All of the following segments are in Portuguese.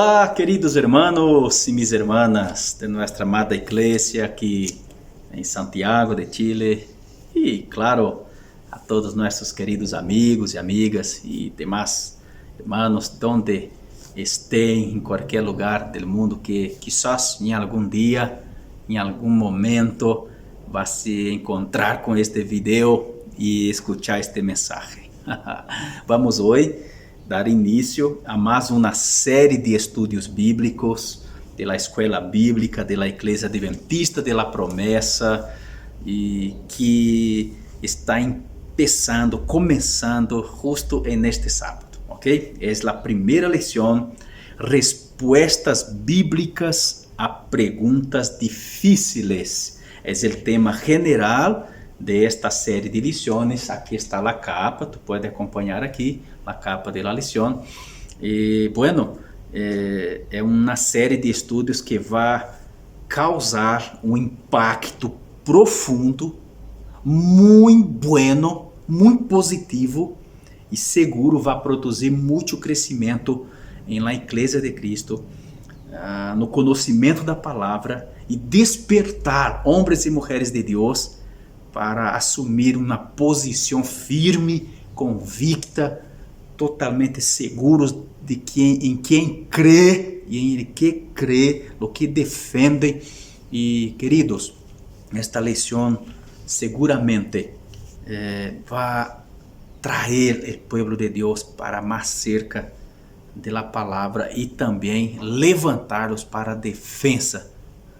Olá, queridos hermanos y mis hermanas de nuestra amada iglesia aquí en Santiago de Chile y claro, a todos nuestros queridos amigos y amigas y demás hermanos donde estén en cualquier lugar del mundo que quizás en algún día, en algún momento va a se encontrar con este video y escuchar este mensaje. Vamos hoy dar início a mais uma série de estudos bíblicos da Escola Bíblica da Igreja Adventista da Promessa e que está começando justo neste sábado, ok? É a primeira lição, respostas bíblicas a perguntas difíceis. É o tema general de esta série de lições. Aqui está a capa, tu pode acompanhar aqui a capa da lição. E, bueno, é uma série de estudos que vai causar um impacto profundo, muito bueno, muito positivo e seguro vai produzir muito crescimento em la Igreja de Cristo, no conhecimento da palavra e despertar homens e mulheres de Deus para assumir uma posição firme, convicta, totalmente seguros de em quem crê e em que crê, o que defende. E queridos, esta lição seguramente vai trazer o povo de Deus para mais cerca da palavra e também levantá-los para a defesa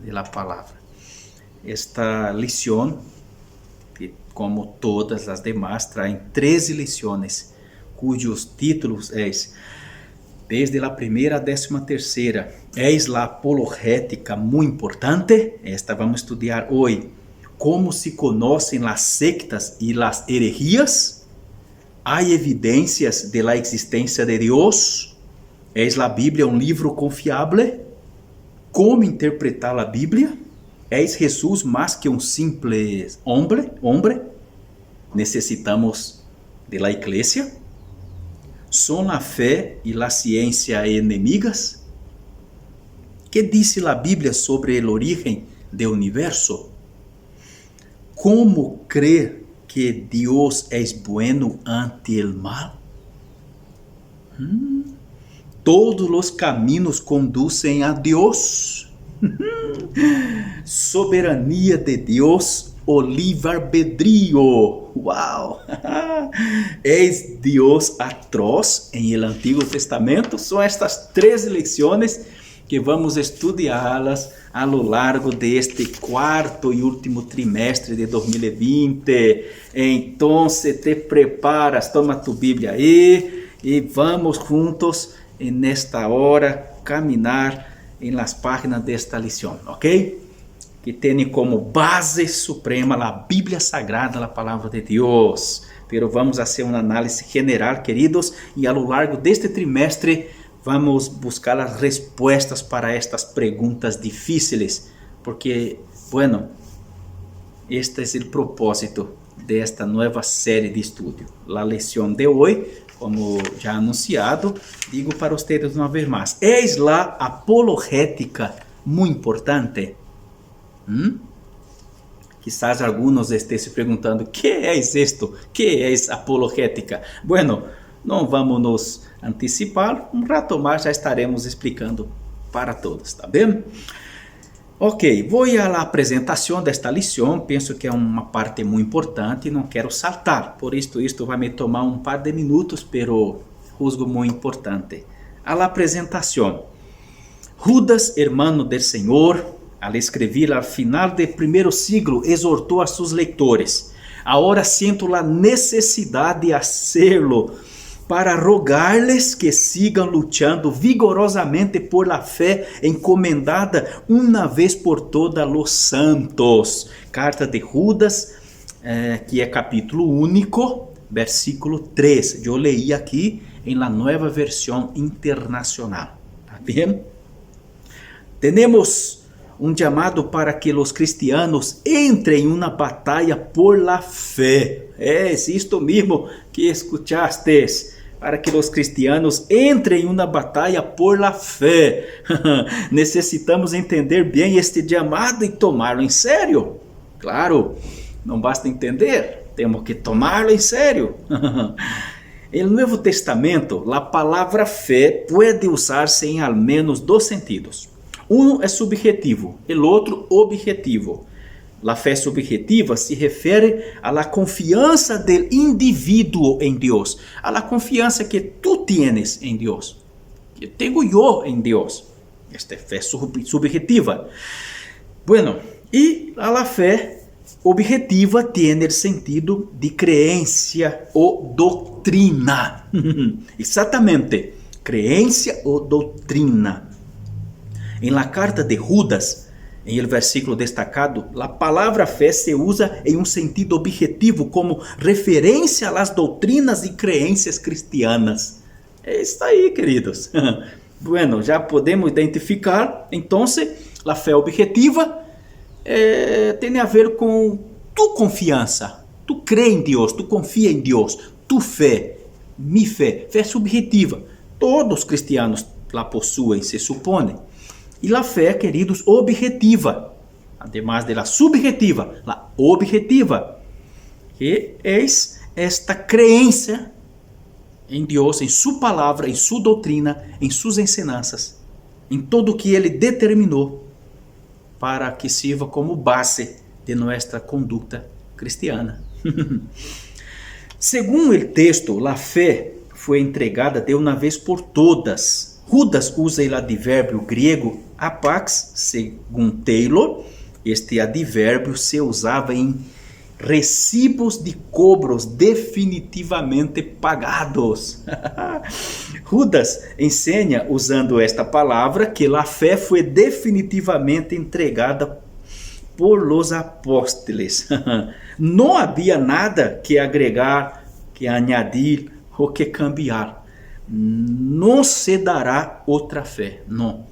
da palavra. Esta lição, como todas as demais, traz 13 lições, cujos títulos é desde a primeira a 13ª. É a apologética muito importante. Esta vamos estudar hoje. Como se conhecem as sectas e as herejias? Há evidências de la existência de Deus? É a Bíblia um livro confiável? Como interpretar a Bíblia? É Jesus mais que um simples homem? Necessitamos de la igreja? São a fé e a ciência inimigas? Que diz a Bíblia sobre o origem do universo? Como crer que Deus é bueno ante o mal? Todos os caminhos conduzem a Deus. Soberania de Deus, o livre-arbedrio. Uau! É Deus atroz em el Antigo Testamento? São estas 13 lições que vamos estudá-las a lo largo deste quarto e último trimestre de 2020. Então, te preparas, toma tu Bíblia aí e vamos juntos nesta hora caminhar em las páginas desta lição, ok? Que tem como base suprema a Bíblia Sagrada, a palavra de Deus. Pero vamos fazer uma análise general, queridos, e a lo largo deste trimestre vamos buscar as respostas para estas perguntas difíceis, porque, bueno, este é o propósito desta nova série de estudo. A lição de hoje, como já anunciado, digo para vocês uma vez mais, é a apologética muito importante. Quizás alguns estejam se perguntando, ¿qué es esto? ¿Qué es apologética? Bueno, não vamos nos antecipar, um rato mais já estaremos explicando para todos, tá bem? Ok, vou à apresentação desta lição. Penso que é uma parte muito importante e não quero saltar, por isto vai me tomar um par de minutos, pero juzgo muito importante. A apresentação. Judas, hermano del Senhor, al escrever al final del primer siglo, exortou a sus leitores. Ahora siento a necessidade de hacerlo para rogar-les que sigam lutando vigorosamente por la fé encomendada uma vez por todas los santos. Carta de Judas, que é capítulo único, versículo 3. Eu leí aqui em la nueva versão internacional. Tá bem? Temos um chamado para que os cristianos entrem em uma batalha por la fé. É isto mesmo que escutastes. para que os cristianos entrem em uma batalha por la fé. Necessitamos entender bem este chamado e tomá-lo em sério. Claro, não basta entender, temos que tomá-lo em sério. No Novo Testamento, a palavra fé pode usar-se em al menos dois sentidos. Um é subjetivo, o outro objetivo. A fé subjetiva se refere a la confiança del indivíduo em Deus, a la confiança que tu tienes em Deus, que tenho eu em Deus. Esta é fé subjetiva. Bueno, e a la fé objetiva tem o sentido de crença ou doutrina. Exatamente, crença ou doutrina. Em la carta de Judas, em el versículo destacado, a palavra fé se usa em um sentido objetivo como referência às doutrinas e crenças cristianas. É isso aí, queridos. Bueno, já podemos identificar, então, a fé objetiva tem a ver com tu confiança. Tu crê em Deus, tu confia em Deus. Tu fé, mi fé, fé subjetiva. Todos os cristianos la possuem, se supõe. E a fé, queridos, objetiva, además de la subjetiva, la objetiva, que é esta crença em Deus, em sua palavra, em sua doutrina, em suas ensinanças, em tudo o que Ele determinou para que sirva como base de nossa conduta cristiana. Segundo o texto, a fé foi entregada de uma vez por todas. Judas usa o advérbio grego apax, segundo Taylor. Este advérbio se usava em recibos de cobros definitivamente pagados. Judas ensina, usando esta palavra, que a fé foi definitivamente entregada por los apóstolos. Não havia nada que agregar, que añadir ou que cambiar. Não se dará outra fé, não.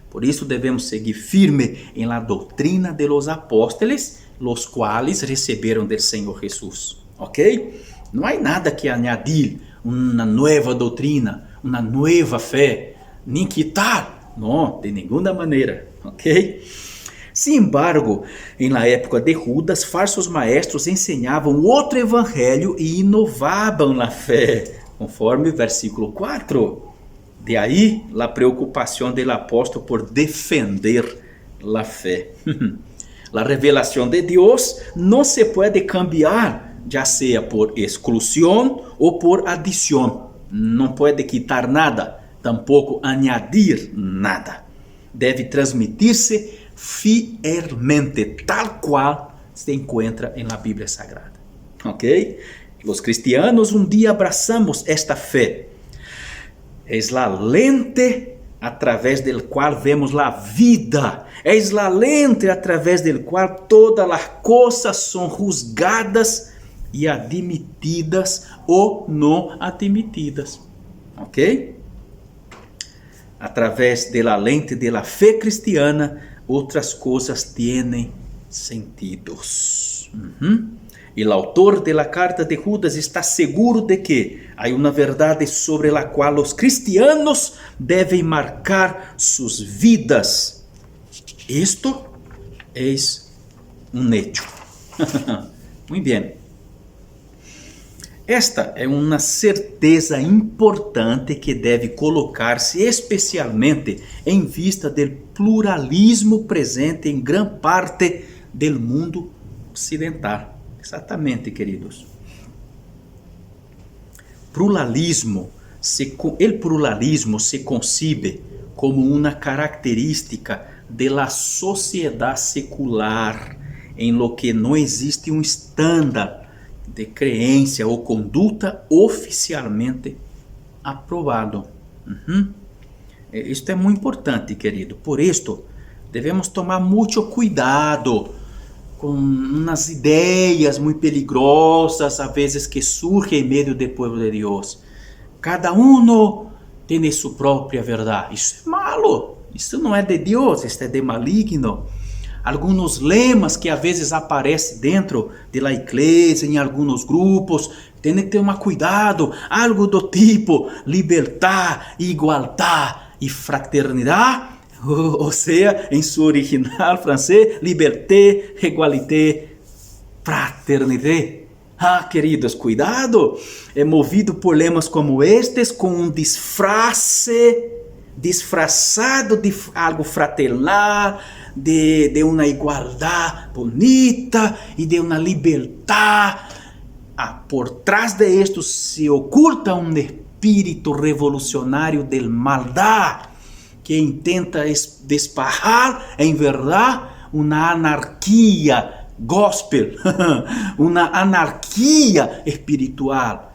Por isso devemos seguir firme em la doutrina de los apóstolos, los quales receberam del Senhor Jesus, ok? Não há nada que añadir, uma nova doutrina, uma nova fé, nem quitar, não, de nenhuma maneira, ok? Sin embargo, em la época de Judas, falsos maestros ensinavam outro evangelho e inovavam a fé, conforme o versículo 4. De aí a preocupação do apóstolo por defender a fé. A revelação de Deus não se pode cambiar, já seja por exclusão ou por adição. Não pode quitar nada, tampouco añadir nada. Deve transmitir-se fielmente, tal qual se encontra em la Bíblia Sagrada. Ok? Os cristianos um dia abraçamos esta fé. É a lente através del qual vemos a vida. É a lente através del qual todas as coisas são juzgadas e admitidas ou não admitidas. Ok? Através da lente da fé cristiana, outras coisas têm sentidos. E o autor da carta de Judas está seguro de que há uma verdade sobre a qual os cristianos devem marcar suas vidas. Isto é um hecho. Muito bem. Esta é uma certeza importante que deve colocar-se especialmente em vista do pluralismo presente em grande parte do mundo ocidental. Exatamente, queridos. Pluralismo se concibe como uma característica da sociedade secular, em lo que não existe um estándar de crença ou conduta oficialmente aprovado. Isto é muito importante, querido. Por isto, devemos tomar muito cuidado com umas ideias muito peligrosas, a vezes que surgem em meio do povo de Deus. Cada um tem sua própria verdade. Isso é malo. Isso não é de Deus, isso é de maligno. alguns lemas que às vezes aparecem dentro da igreja, em alguns grupos. Tem que ter cuidado, algo do tipo liberdade, igualdade e fraternidade. Ou seja, em seu original francês, liberté, égalité, fraternidade. Queridos, cuidado, é movido por lemas como estes, com um disfrazado de algo fraternal, de uma igualdade bonita e de uma liberdade. Por trás de esto se oculta um espírito revolucionário de maldade que intenta desparrar, em verdade, uma anarquia gospel, uma anarquia espiritual,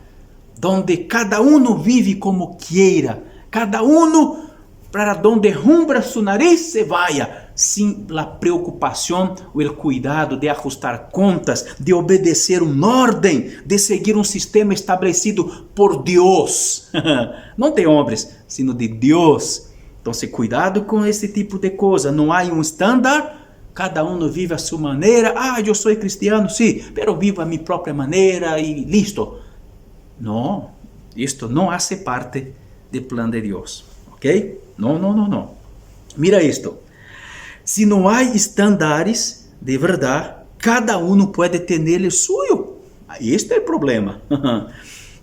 donde cada uno vive como quiera, cada uno para donde rumbra su nariz se vaya, sin la preocupación o el cuidado de ajustar contas, de obedecer una orden, de seguir un sistema establecido por Dios, no de hombres, sino de Dios. Entonces, cuidado com esse tipo de coisa. Não há um estándar. Cada um vive a sua maneira. Eu sou cristiano, sim, pero vivo a minha própria maneira e listo. Não, isto não hace parte do plano de Deus, ok? Não. Mira isto. Se não há estándares de verdade, cada um pode ter o suyo. Este é o problema.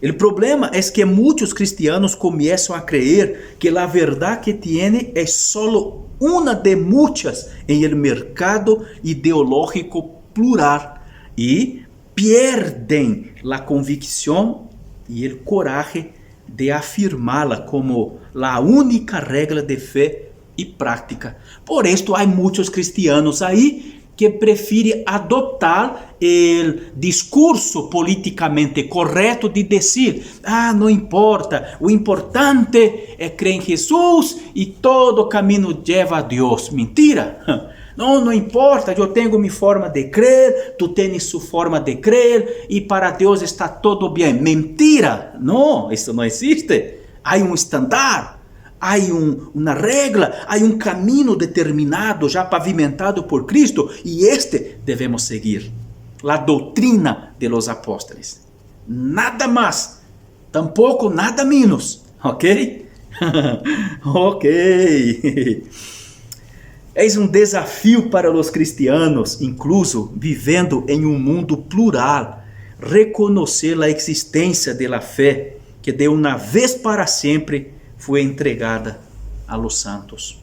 O problema é que muitos cristianos começam a crer que a verdade que têm é solo uma de muitas em el mercado ideológico plural e perdem a convicção e o coragem de afirmá-la como a única regra de fé e prática. Por isso, há muitos cristianos aí que preferem adotar o discurso politicamente correto de dizer: não importa, o importante é crer em Jesus e todo caminho leva a Deus. Mentira! Não importa, eu tenho minha forma de crer, tu tens sua forma de crer e para Deus está todo bem. Mentira! Não, isso não existe. Há um estandar. Há uma regra, há um caminho determinado, já pavimentado por Cristo, e este devemos seguir. A doutrina de los apóstolos. Nada mais, tampouco nada menos. Ok? Ok. É um desafio para os cristianos, incluso vivendo em um mundo plural, reconhecer a existência da fé que de uma vez para sempre foi entregada a los santos.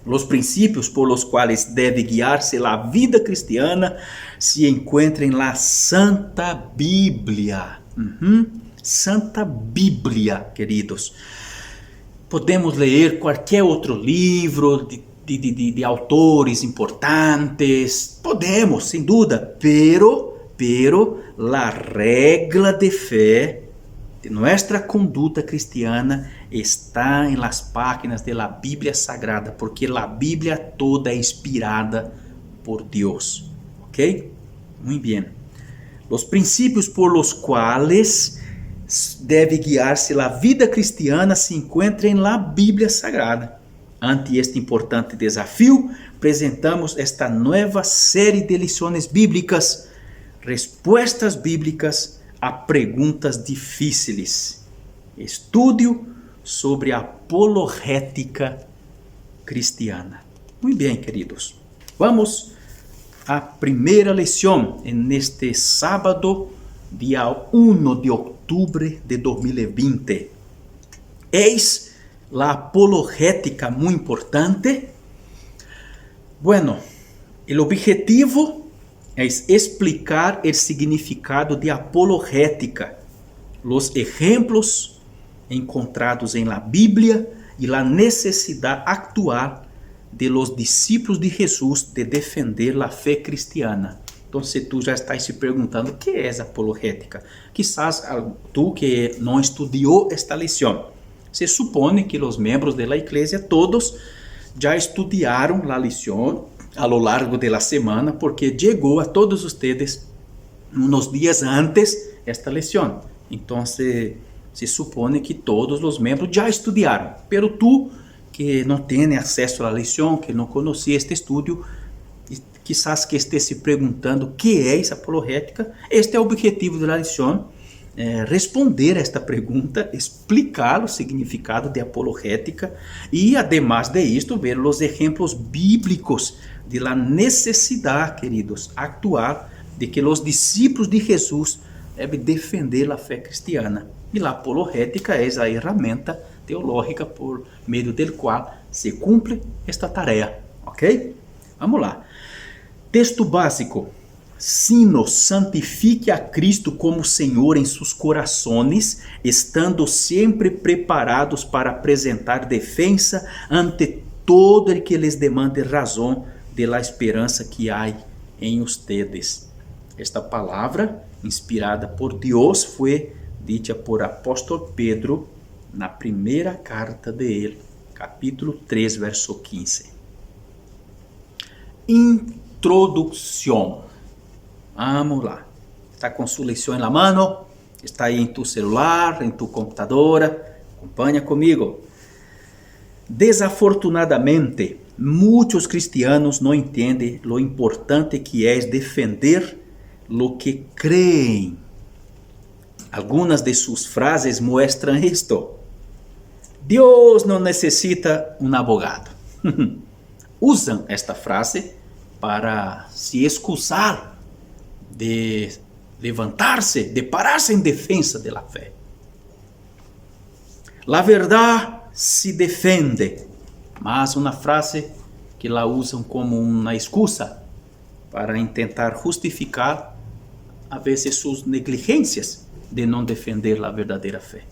Os princípios por los quais deve guiar-se a vida cristiana se encontram na Santa Bíblia. Santa Bíblia, queridos. Podemos ler qualquer outro livro de autores importantes. Podemos, sem dúvida. Pero a regra de fé nossa conduta cristiana está em las páginas de la Bíblia Sagrada, porque la Bíblia toda é inspirada por Deus, ok? Muito bem. Os princípios por los quais deve guiar-se a vida cristiana se encontram em la Bíblia Sagrada. Ante este importante desafio, apresentamos esta nova série de lições bíblicas, respostas bíblicas a perguntas difíceis. Estudo sobre a apologética cristiana. Muito bem, queridos. Vamos à primeira lição neste sábado, dia 1 de outubro de 2020. Eis a apologética muito importante. Bueno, o objetivo é explicar o significado de apologética, os exemplos encontrados em la Bíblia e a necessidade atual de los discípulos de Jesus de defender a fé cristiana. Então, se tu já estás se perguntando o que é apologética, quizás tu que não estudou esta lição, se supõe que os membros da igreja todos já estudaram a lição a lo largo de la semana, porque chegou a todos ustedes unos dias antes esta lição. Então, se supõe que todos os membros já estudaram, pero tu que não tem acesso à lição, que não conhecia este estudo, quizás que esté se perguntando o que é apologética, este é o objetivo da lição, responder a esta pergunta, explicar o significado de apologética e, además de isto, ver os exemplos bíblicos de la necessidade, queridos, actual de que os discípulos de Jesus devem defender a fé cristiana. E a apologética é a ferramenta teológica por meio do qual se cumpre esta tarefa, ok? Vamos lá. Texto básico. Sino, santifique a Cristo como Senhor em seus corações, estando sempre preparados para apresentar defensa ante todo el que les demande razão de la esperança que há em ustedes. Esta palavra, inspirada por Deus, foi dita por apóstolo Pedro na primeira carta de ele, capítulo 3, verso 15. Introdução. Vamos lá. Está com sua lição na mão? Está aí em tu celular, em tu computadora? Acompanha comigo. Desafortunadamente, muitos cristianos não entendem lo importante que é defender lo que creem. Algumas de suas frases mostram isto. Deus não necessita um advogado. Usam esta frase para se excusar de levantar-se, de parar-se em defesa da fé. La verdade se defende, mas uma frase que la usam como uma excusa para tentar justificar a vezes suas negligências de não defender a verdadeira fé.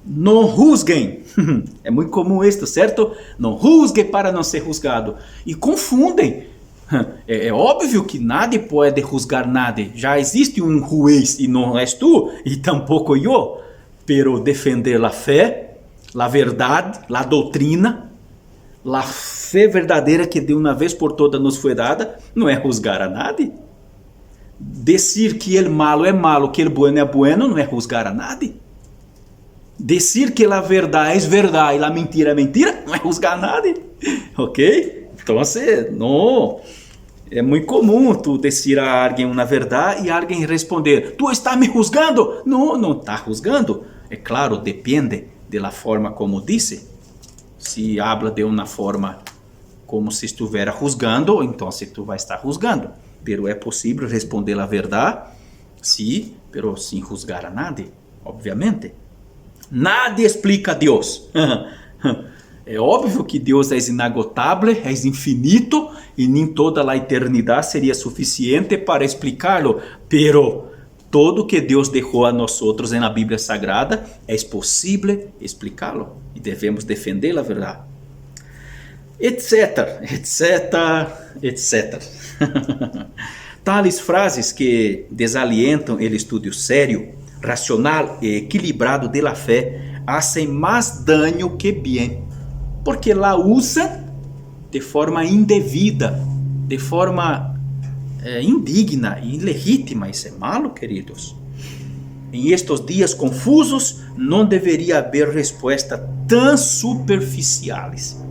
Não juzguem. É muito comum isto, certo? Não juzgue para não ser juzgado. E confundem. É óbvio que nadie pode juzgar nadie. Já existe um juiz e não és tu, e tampouco eu. Pero defender a fé, a verdade, a doutrina, a fé verdadeira que de uma vez por todas nos foi dada, não é juzgar a nadie. Dizer que el malo é malo, que el bueno é bueno, não é juzgar a nadie. Dizer que a verdade é verdade e a mentira é mentira, não é juzgar a nadie. Ok? Então, não. É muito comum tu dizer a alguém uma verdade e alguém responder: tu está me juzgando? Não, não está juzgando. É claro, depende da forma como disse. Se habla de uma forma como se estivesse juzgando, então tu vai estar juzgando. Pero é possível responder a verdade, sim, pero sem juzgar a nadie, obviamente. Nadie explica a Deus. É óbvio que Deus é inagotável, é infinito e nem toda a eternidade seria suficiente para explicá-lo. Pero todo que Deus deixou a nós outros na Bíblia Sagrada é possível explicá-lo e devemos defender a verdade. Etc, etc, etc. Tales frases que desalientam o estudo sério, racional e equilibrado de la fé fazem mais dano que bem, porque la usa de forma indevida, de forma indigna e ilegítima. Isso é malo, queridos. Em estes dias confusos, não deveria haver respostas tão superficiais.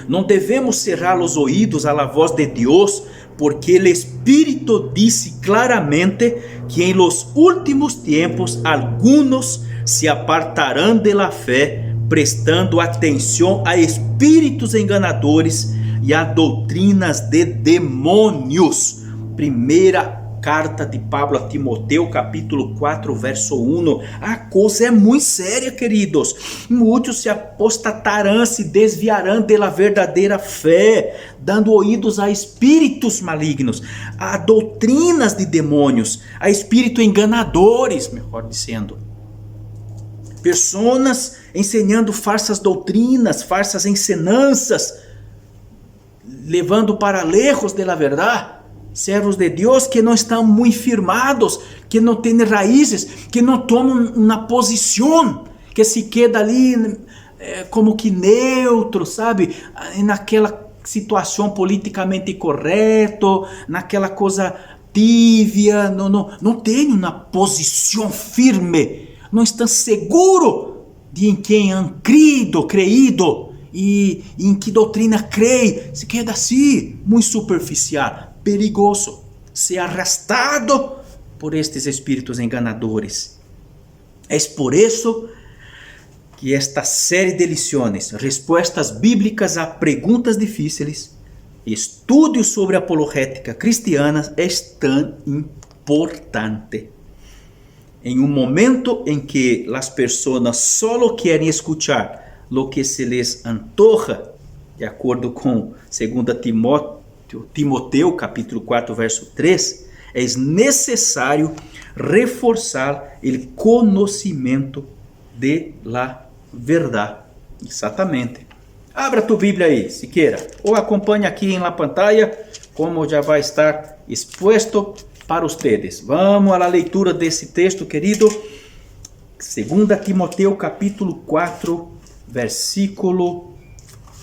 Não devemos cerrar os ouvidos à voz de Deus, porque o Espírito disse claramente que em los últimos tempos algunos se apartarão de la fé, prestando atenção a espíritos enganadores e a doutrinas de demônios. Primeira carta de Pablo a Timoteu, capítulo 4, verso 1. A coisa é muito séria, queridos. Muitos se apostatarão, se desviarão da verdadeira fé, dando ouvidos a espíritos malignos, a doutrinas de demônios, a espíritos enganadores, melhor dizendo. Pessoas ensinando falsas doutrinas, falsas ensinanças, levando para lejos da verdade. Servos de Deus que não estão muito firmados, que não têm raízes, que não tomam uma posição, que se queda ali como que neutro, sabe? Naquela situação politicamente correta, naquela coisa tibia, não tem uma posição firme, não estão seguros de em quem han creído e em que doutrina crê, se queda assim, muito superficial, perigoso, ser arrastado por estes espíritos enganadores. É por isso que esta série de lições, respostas bíblicas a perguntas difíceis, estudos sobre a apologética cristiana é tão importante. Em um momento em que as pessoas só querem escuchar o que se les antoja, de acordo com 2 Timoteu, capítulo 4, verso 3, é necessário reforçar o conhecimento de la verdade. Exatamente. Abra tu Bíblia aí, se queira, ou acompanhe aqui na pantalla, como já vai estar exposto para ustedes. Vamos à leitura desse texto, querido. 2 Timoteu, capítulo 4, versículo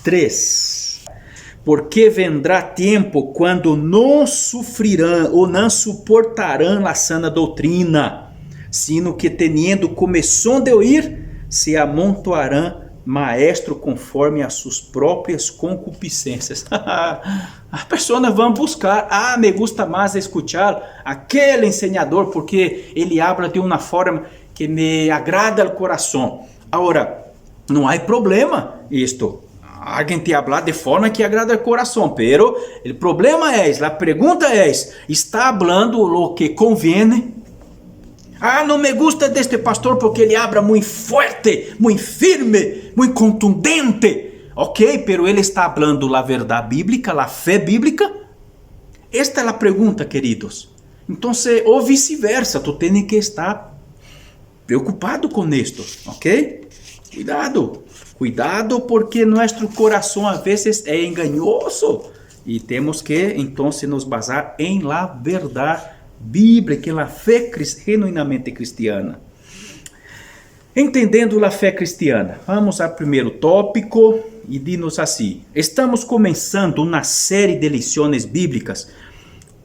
3. Porque vendrá tempo quando não sofrirão ou não suportarão a sana doutrina, sino que teniendo começou de ouvir, se amontoarão maestro conforme as suas próprias concupiscências. As pessoas vão buscar, me gusta mais escuchar aquele ensinador porque ele habla de uma forma que me agrada o coração. Agora, não há problema isto. Alguém te hablar de forma que agrada o coração, pero o problema é, a pergunta é, está hablando o que conviene? Não me gusta deste pastor porque ele habla muito forte, muito firme, muito contundente. Ok, pero ele está hablando a verdade bíblica, a fé bíblica? Esta é a pergunta, queridos. Então, ou vice-versa, tu tens que estar preocupado com isto, ok? Cuidado porque nosso coração às vezes é enganoso e temos que então nos basar em la verdade bíblica, na fé genuinamente cristiana. Entendendo a fé cristiana, vamos ao primeiro tópico e diz assim: estamos começando uma série de lições bíblicas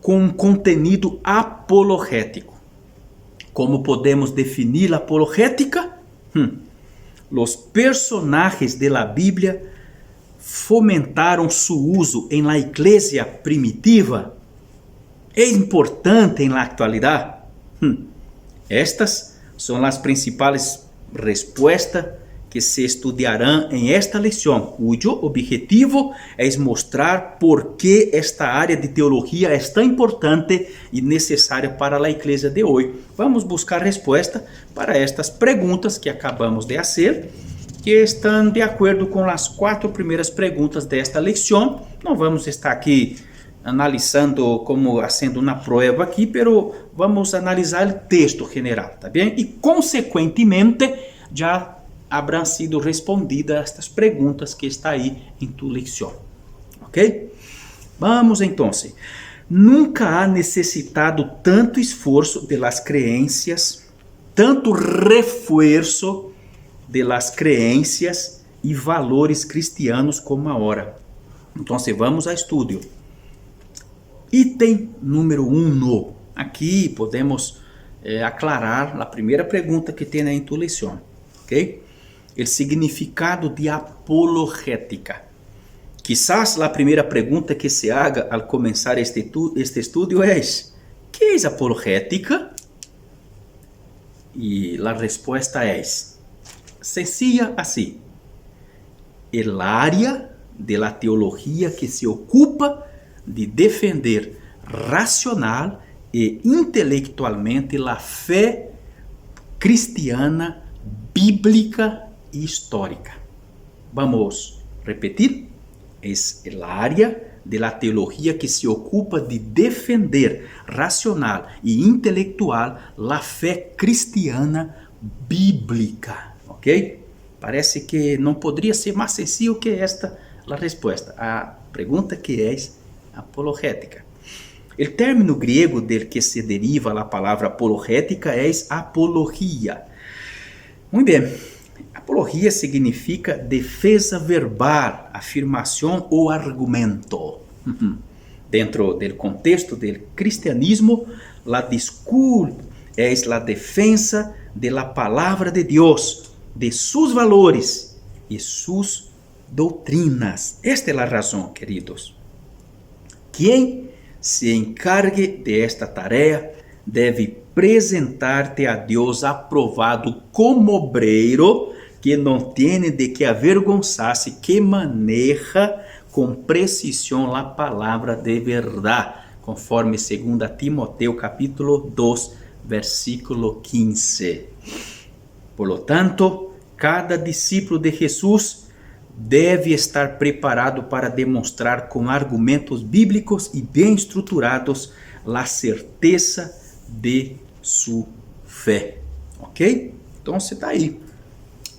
com conteúdo apologético. Como podemos definir a apologética? Os personagens de la Bíblia fomentaram su uso em la igreja primitiva. É importante na atualidade? Estas são as principais respostas que se estudarão em esta lição, cujo objetivo é mostrar por que esta área de teologia é tão importante e necessária para a igreja de hoje. Vamos buscar resposta para estas perguntas que acabamos de fazer, que estão de acordo com as 4 primeiras perguntas desta lição. Não vamos estar aqui analisando como sendo uma prova aqui, pero vamos analisar o texto general, tá bem? E consequentemente já habrão sido respondidas estas perguntas que está aí em tu lição, ok? Vamos então. Nunca há necessitado tanto esforço de las creencias, tanto reforço de las creencias e valores cristianos como agora. Então, vamos ao estudo. Item número 1. Aqui podemos aclarar a primeira pergunta que tem em tu lição, ok? O significado de apologética. Quizás a primeira pergunta que se haga ao começar este estudo é: ¿qué es apologética? E a resposta é sencilla assim: el área de la teología que se ocupa de defender racional e intelectualmente a fé cristiana, bíblica e histórica. Vamos repetir: é a área de la teología que se ocupa de defender racional e intelectual a fé cristiana bíblica, ok? Parece que não poderia ser mais sencillo que esta a resposta. A pergunta que é apologética. O término grego del que se deriva a palavra apologética é apologia. Muito bem. Apologia significa defesa verbal, afirmação ou argumento. Dentro do contexto do cristianismo, a disculpa é a defesa de la palavra de Deus, de seus valores e seus doutrinas. Esta é a razão, queridos. Quem se encargue de esta tarefa deve apresentar-te a Deus aprovado como obreiro que não tem de que avergonçar-se, que maneja com precisão a palavra de verdade, conforme 2 Timoteo capítulo 2, versículo 15. Por lo tanto, cada discípulo de Jesus deve estar preparado para demonstrar com argumentos bíblicos e bem estruturados a certeza de sua fé. Ok? Então, você está aí.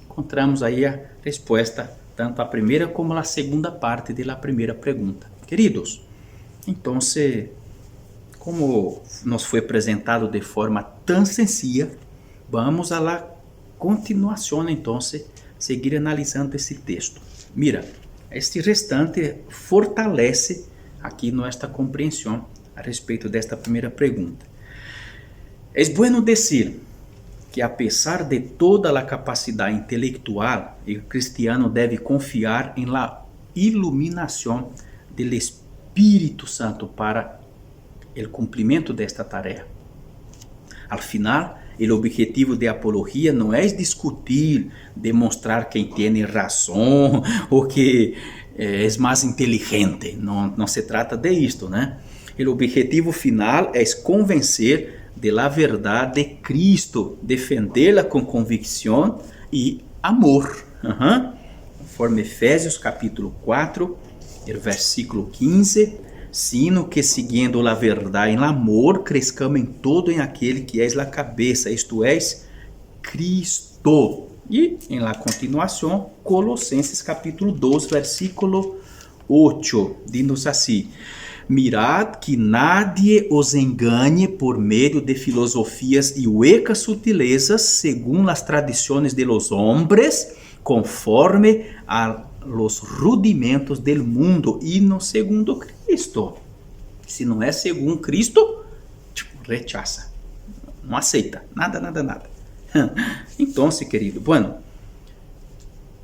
Encontramos aí a resposta, tanto a primeira como a segunda parte da primeira pergunta. Queridos, então, como nos foi apresentado de forma tão sencilla, vamos a la continuação, então, seguir analisando esse texto. Mira, este restante fortalece aqui nossa compreensão a respeito desta primeira pergunta. É bueno dizer que, apesar de toda a capacidade intelectual, o cristiano deve confiar em la iluminação do Espírito Santo para o cumprimento desta tarefa. Al final, o objetivo de apologia não é discutir, demonstrar quem tem razão ou que é mais inteligente. Não se trata de isto, né? O objetivo final é convencer de la verdade de Cristo, defendê-la com convicção e amor. Conforme Efésios capítulo 4, versículo 15, sino que seguindo a verdade em amor, crescamos em todo em aquele que és a cabeça, isto é, Cristo. E em la continuação, Colossenses capítulo 2, versículo 8, diz assim: mirad que nadie os engane por meio de filosofias e huecas sutilezas, según las tradiciones de los hombres, conforme a los rudimentos del mundo, e no segundo Cristo. Se não é segundo Cristo, rechaça, não aceita, nada. Então, querido, bueno,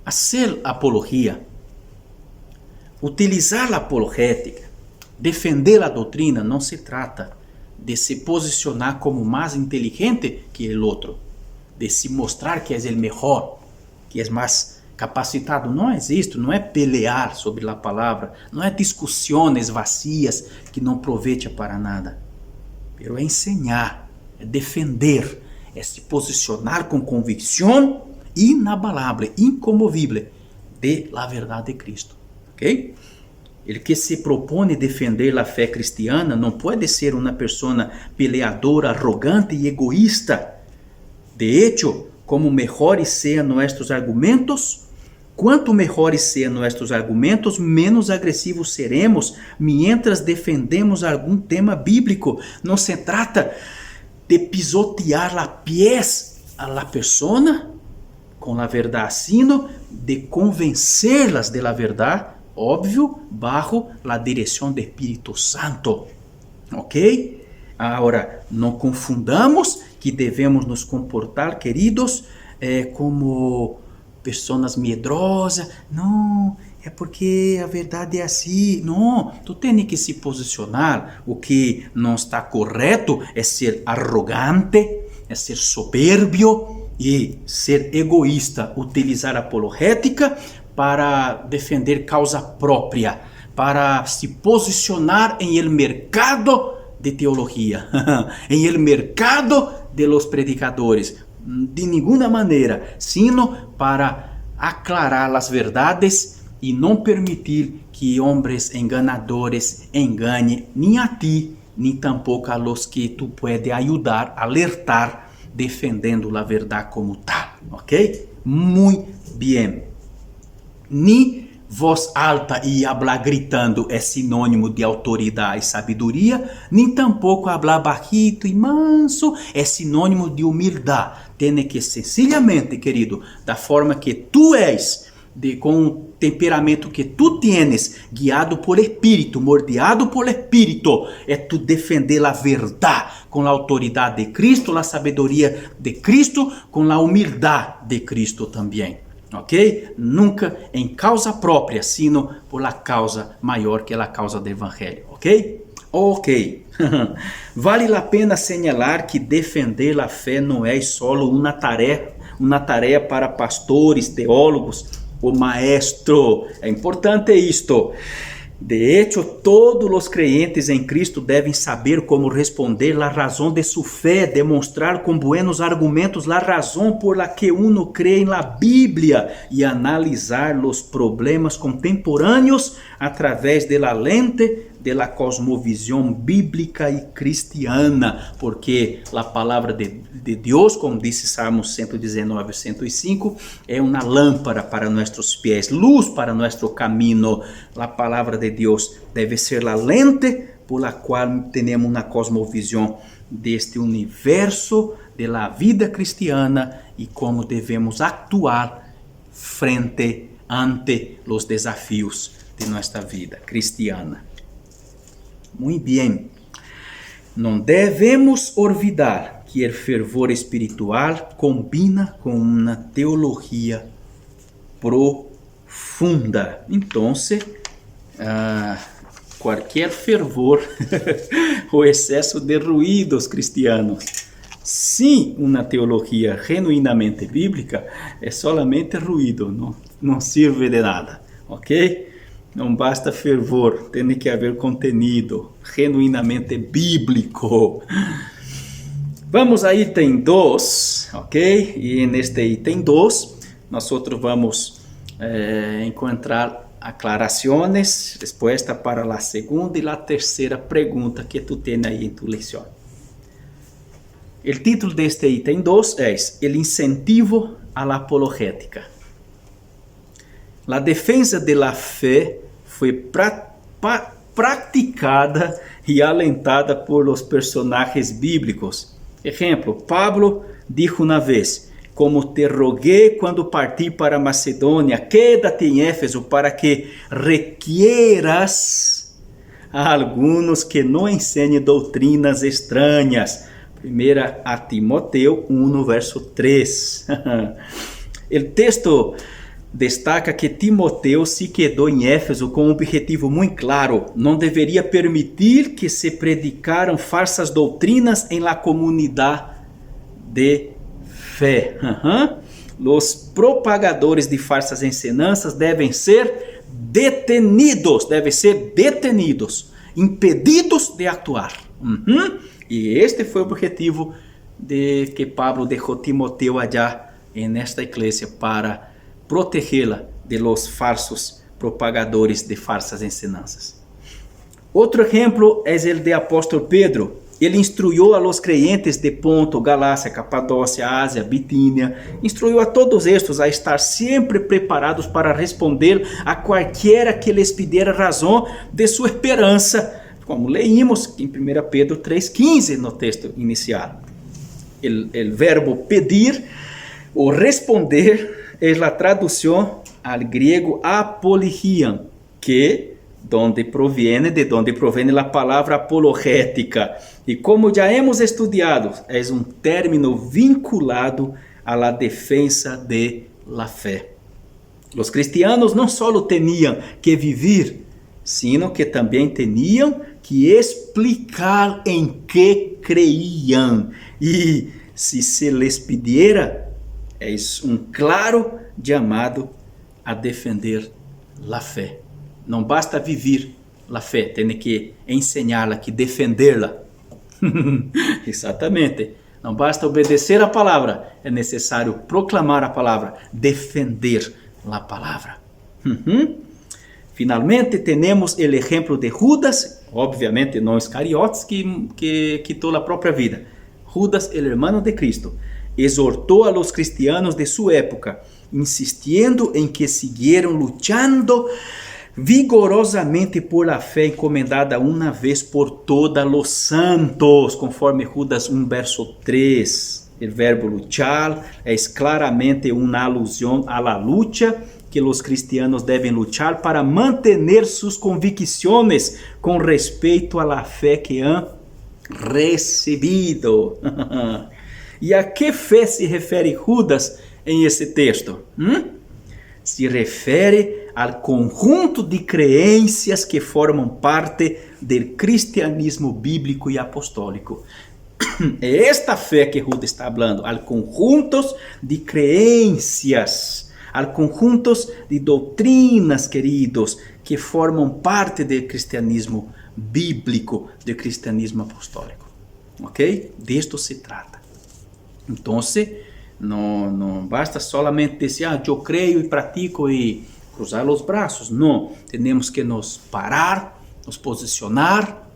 hacer apologia, utilizar a apologética, defender a doutrina, não se trata de se posicionar como mais inteligente que o outro, de se mostrar que és o melhor, que és mais capacitado. Não é isto, não é pelear sobre a palavra, não é discussões vazias que não aproveitam para nada. Mas é ensinar, é defender, é se posicionar com convicção inabalável, incomovível de la verdade de Cristo. Ok? El que se propõe defender a fé cristiana não pode ser uma pessoa peleadora, arrogante e egoísta. De hecho, como melhores sejam nossos argumentos, quanto melhores sejam nossos argumentos, menos agressivos seremos mientras defendemos algum tema bíblico. Não se trata de pisotear a pies a la persona com a verdade, sino de convencê-las de la verdade, óbvio, bajo la direção do Espírito Santo. Ok? Agora, não confundamos que devemos nos comportar, queridos, como pessoas medrosas. Não, é porque a verdade é assim. Não, tu tem que se posicionar. O que não está correto é ser arrogante, é ser soberbio e ser egoísta. Utilizar a apologética para defender causa própria, para se posicionar em el mercado de teologia, em el mercado de los predicadores, de nenhuma maneira, sino para aclarar as verdades e não permitir que homens enganadores enganem nem a ti, nem tampouco a los que tu puedes ajudar, alertar, defendendo a verdade como tal, ok? Muito bem. Ni voz alta e hablar gritando é sinônimo de autoridade e sabedoria, nem tampouco hablar bajito e manso é sinônimo de humildade. Tem que sencillamente, querido, da forma que tu és, com o temperamento que tu tienes, guiado por Espírito, mordeado por Espírito, é tu defender a verdade com a autoridade de Cristo, a sabedoria de Cristo, com a humildade de Cristo também. ok? Nunca em causa própria, sino por la causa maior que é a causa do evangelho, ok? Ok. Vale a pena señalar que defender a fé não é solo uma tarefa para pastores, teólogos ou maestro. É importante isto. De hecho, todos os creyentes em Cristo devem saber como responder a razão de sua fé, demonstrar com buenos argumentos a razão por la que uno cree na Bíblia e analisar os problemas contemporâneos através de la lente de la cosmovisión bíblica e cristiana, porque a palavra de Deus, como disse Salmos 119, 105, é uma lâmpada para nossos pés, luz para nosso caminho. A palavra de Deus deve ser a lente por la qual temos uma cosmovisión deste universo, de la vida cristiana e como devemos actuar ante os desafios de nossa vida cristiana. Muito bem. Não devemos olvidar que o fervor espiritual combina com uma teologia profunda. Então, qualquer fervor ou excesso de ruídos cristianos, sem uma teologia genuinamente bíblica, é solamente ruído, não serve de nada, ok? Não basta fervor, tem que haver contenido genuinamente bíblico. Vamos a item 2, ok? E neste item 2, nós vamos encontrar aclarações, resposta para a segunda e a terceira pergunta que tu tens aí em tu lição. O título deste item 2 é El incentivo à apologética. A defesa de la fé foi praticada e alentada por los personagens bíblicos. Exemplo, Pablo dijo uma vez: como te roguei quando parti para Macedônia, quédate em Éfeso para que requieras a algunos que não enseñen doutrinas estranhas. 1 a Timoteo 1, verso 3. O texto destaca que Timoteo se quedou em Éfeso com um objetivo muito claro: não deveria permitir que se predicaram falsas doutrinas em la comunidade de fé. Os propagadores de falsas ensinanças devem ser detenidos, impedidos de actuar. E este foi o objetivo de que Pablo deixou Timoteo allá nesta igreja para protegê-la de los falsos propagadores de falsas ensinanças. Outro exemplo é o de apóstolo Pedro. Ele instruyó a los creyentes de Ponto, Galácia, Capadócia, Ásia, Bitínia. Instruyó a todos estes a estar sempre preparados para responder a qualquer que les pidiera razão de sua esperança, como leímos em 1 Pedro 3,15 no texto inicial. O verbo pedir ou responder é a tradução al griego apologian, de donde proviene a palavra apologética. E como já hemos estudado, é um término vinculado à la defensa de la fé. Os cristianos não só tinham que viver, sino que também tinham que explicar em que creiam. E se les pidiera, é um claro chamado a defender a fé. Não basta viver a fé, tem que ensiná-la, que defendê-la. Exatamente. Não basta obedecer a palavra, é necessário proclamar a palavra, defender a palavra. Finalmente, temos o exemplo de Judas, obviamente não Iscariotes, que quitou a própria vida. Judas, el hermano de Cristo, exortou a los cristianos de sua época, insistindo em que siguieran luchando vigorosamente por la fé encomendada uma vez por todas los santos, conforme Judas 1, verso 3. O verbo luchar é claramente uma alusão à la lucha que os cristianos devem luchar para manter suas convicções com respeito à la fé que han recebido. E a que fé se refere Judas em esse texto? se refere al conjunto de creencias que formam parte del cristianismo bíblico e apostólico. É esta fé que Ruth está hablando, al conjuntos de creencias, al conjuntos de doutrinas, queridos, que formam parte del cristianismo bíblico, del cristianismo apostólico. ¿Ok? De esto se trata. Entonces, no basta solamente decir, yo creo y practico y cruzar los brazos. No, tenemos que nos parar, nos posicionar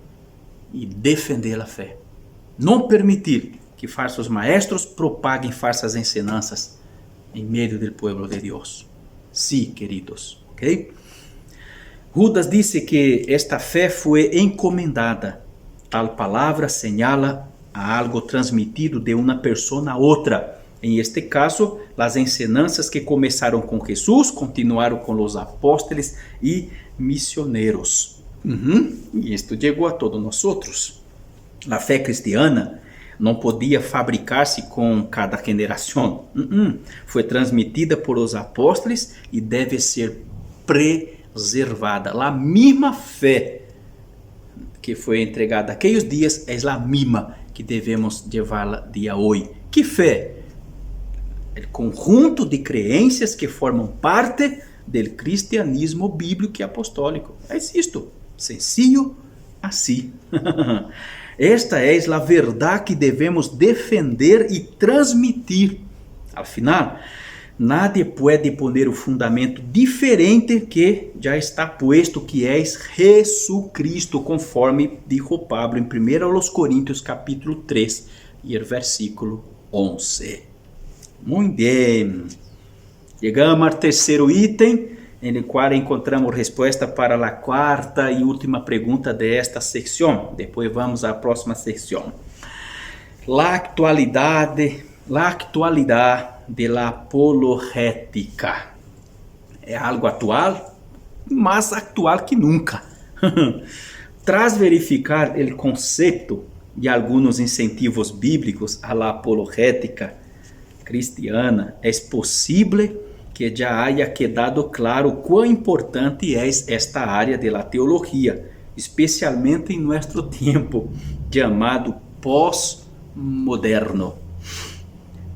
y defender la fe. Não permitir que falsos maestros propaguen falsas ensinanças em meio do povo de Deus. Sí, queridos. ¿Okay? Judas disse que esta fé foi encomendada. Tal palavra señala a algo transmitido de uma pessoa a outra. Em este caso, as ensinanças que começaram com Jesus continuaram com os apóstolos e missioneiros. E isto chegou a todos nós outros. A fé cristiana não podia fabricar-se com cada geração. Foi transmitida por os apóstolos e deve ser preservada. A mesma fé que foi entregada aqueles dias é a mesma que devemos levá-la dia hoje. Que fé? O conjunto de crenças que formam parte do cristianismo bíblico e apostólico. É isto. Sencillo assim. Esta é a verdade que devemos defender e transmitir. Al final, nadie pode poner o fundamento diferente que já está puesto, que é Jesucristo, conforme dijo Pablo em 1 Coríntios capítulo 3 e o versículo 11. Muito bem. Chegamos ao terceiro item, no qual encontramos resposta para a quarta e última pergunta desta secção. Depois vamos à próxima secção. La actualidade de la apologética. É algo atual, mais atual que nunca. Tras verificar o conceito de alguns incentivos bíblicos à la apologética cristiana, é possível que já haya quedado claro quão importante é esta área da teologia, especialmente em nosso tempo, chamado pós-moderno.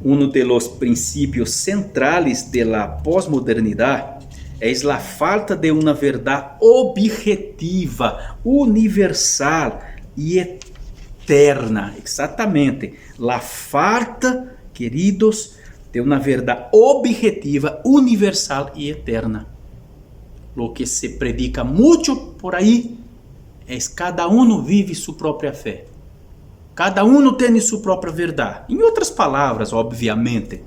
Um dos princípios centrais da pós-modernidade é a falta de uma verdade objetiva, universal e eterna. Exatamente, a falta, queridos, de uma verdade objetiva, universal e eterna. Lo que se predica muito por aí é que cada um vive sua própria fé. Cada um tem sua própria verdade. Em outras palavras, obviamente,